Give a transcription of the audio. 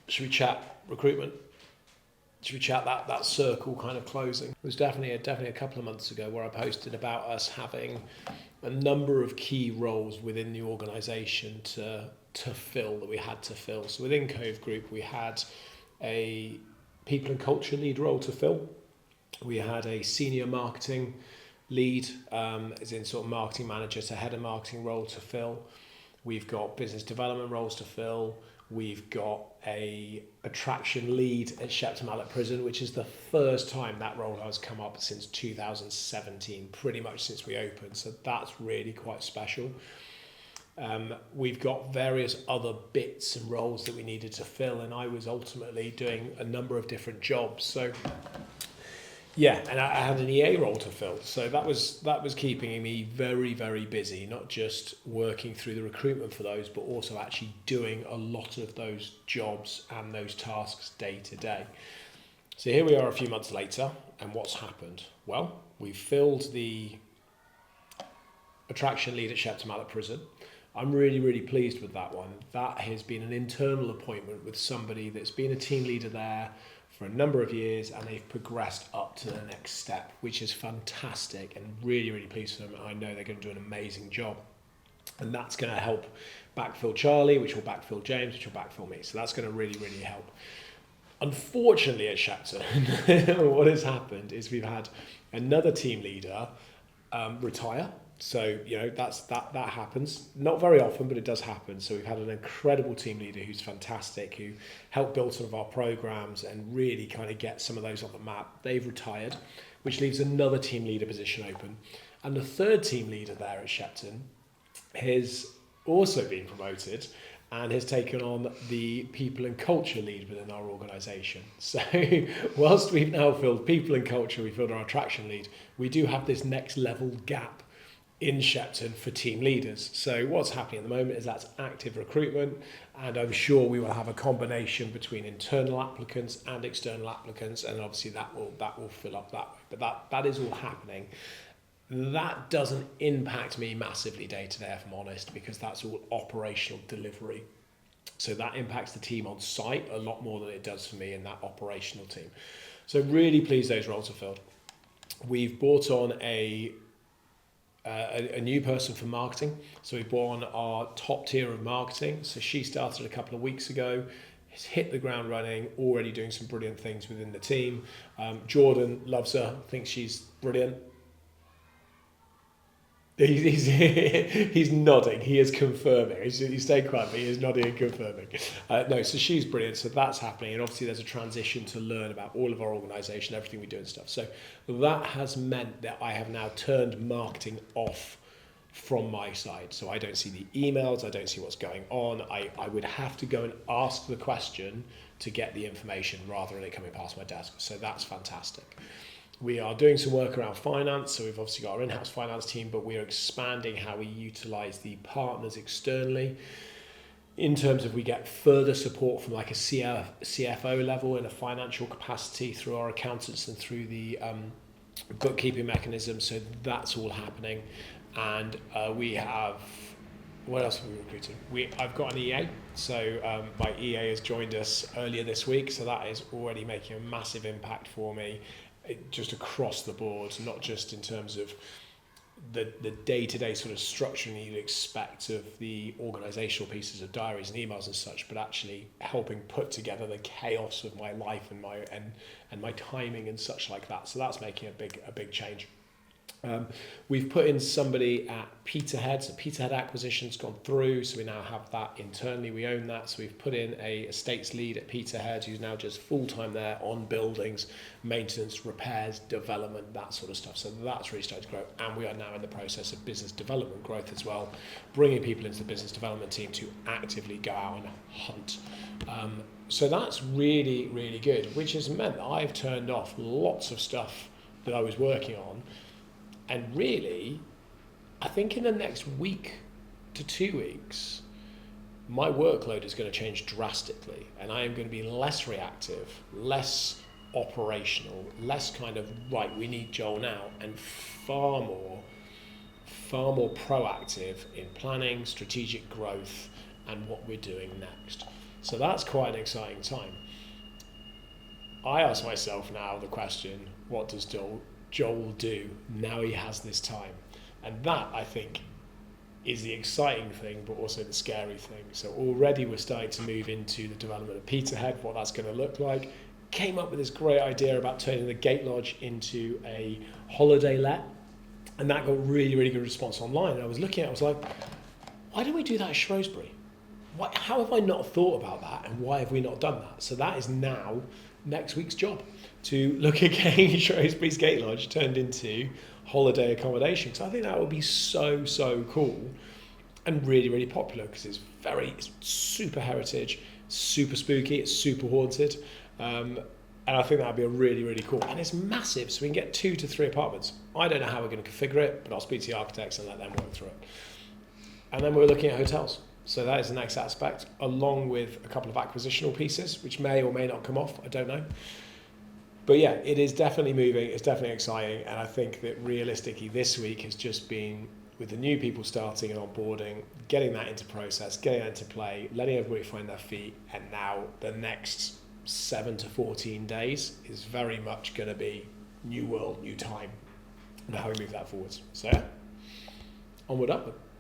should we chat recruitment? Should we chat that circle kind of closing? It was definitely a couple of months ago where I posted about us having a number of key roles within the organisation to fill that we had to fill. So within Cove Group, we had a people and culture lead role to fill. We had a senior marketing lead, as in sort of marketing manager to head of marketing role to fill. We've got business development roles to fill. We've got a attraction lead at Shepton Mallet Prison, which is the first time that role has come up since 2017, pretty much since we opened. So that's really quite special. We've got various other bits and roles that we needed to fill, and I was ultimately doing a number of different jobs. So yeah, and I had an EA role to fill, so that was keeping me very, very busy, not just working through the recruitment for those, but also actually doing a lot of those jobs and those tasks day to day. So here we are a few months later, and what's happened? Well, we filled the attraction lead at Shepton Mallet Prison. I'm really, really pleased with that one. That has been an internal appointment with somebody that's been a team leader there for a number of years, and they've progressed up to the next step, which is fantastic, and really, really pleased for them. I know they're going to do an amazing job, and that's going to help backfill Charlie, which will backfill James, which will backfill me. So that's going to really, really help. Unfortunately at Shepton, what has happened is we've had another team leader retire. So, that happens. Not very often, but it does happen. So we've had an incredible team leader who's fantastic, who helped build some of our programs and really kind of get some of those on the map. They've retired, which leaves another team leader position open. And the third team leader there at Shepton has also been promoted and has taken on the people and culture lead within our organisation. So whilst we've now filled people and culture, we filled our attraction lead, we do have this next level gap in Shepton for team leaders. So what's happening at the moment is that's active recruitment, and I'm sure we will have a combination between internal applicants and external applicants, and obviously that will fill up that way. But that is all happening. That doesn't impact me massively day to day, if I'm honest, because that's all operational delivery. So that impacts the team on site a lot more than it does for me in that operational team. So really pleased those roles are filled. We've brought on a new person for marketing. So we brought on our top tier of marketing. So she started a couple of weeks ago, has hit the ground running, already doing some brilliant things within the team. Jordan loves her, thinks she's brilliant. He's nodding. He is confirming. He's staying quiet, but he is nodding and confirming. No, so she's brilliant. So that's happening, and obviously there's a transition to learn about all of our organisation, everything we do and stuff. So that has meant that I have now turned marketing off from my side. So I don't see the emails. I don't see what's going on. I would have to go and ask the question to get the information rather than it coming past my desk. So that's fantastic. We are doing some work around finance, so we've obviously got our in-house finance team, but we are expanding how we utilise the partners externally in terms of we get further support from like a CFO level in a financial capacity through our accountants and through the bookkeeping mechanism. So that's all happening. And we have, what else have we recruited? I've got an EA. So my EA has joined us earlier this week. So that is already making a massive impact for me, just across the board, not just in terms of the day-to-day sort of structuring you'd expect of the organisational pieces of diaries and emails and such, but actually helping put together the chaos of my life and my timing and such like that. So that's making a big change. We've put in somebody at Peterhead, so Peterhead acquisition's gone through, so we now have that internally, we own that, so we've put in a estates lead at Peterhead who's now just full-time there on buildings, maintenance, repairs, development, that sort of stuff. So that's really started to grow, and we are now in the process of business development growth as well, bringing people into the business development team to actively go out and hunt. So that's really, really good, which has meant that I've turned off lots of stuff that I was working on. And really, I think in the next week to 2 weeks, my workload is going to change drastically, and I am going to be less reactive, less operational, less kind of, right, we need Joel now, and far more proactive in planning, strategic growth, and what we're doing next. So that's quite an exciting time. I ask myself now the question, what does Joel do now he has this time? And that, I think, is the exciting thing, but also the scary thing. So already we're starting to move into the development of Peterhead, what that's going to look like. Came up with this great idea about turning the Gate Lodge into a holiday let, and that got really, really good response online. And I was looking at it, I was like, why don't we do that at Shrewsbury? How have I not thought about that, and why have we not done that? So that is now next week's job, to look at getting Shrewsbury's Gate Lodge turned into holiday accommodation, because I think that would be so cool and really, really popular, because it's super heritage, super spooky, it's super haunted, and I think that would be a really, really cool. And it's massive, so we can get 2 to 3 apartments. I don't know how we're going to configure it, but I'll speak to the architects and let them work through it. And then we're looking at hotels. So that is the next aspect, along with a couple of acquisitional pieces, which may or may not come off, I don't know. But yeah, it is definitely moving, it's definitely exciting, and I think that realistically this week has just been, with the new people starting and onboarding, getting that into process, getting that into play, letting everybody find their feet, and now the next 7 to 14 days is very much going to be new world, new time, and how we move that forwards. So yeah, onward, upward.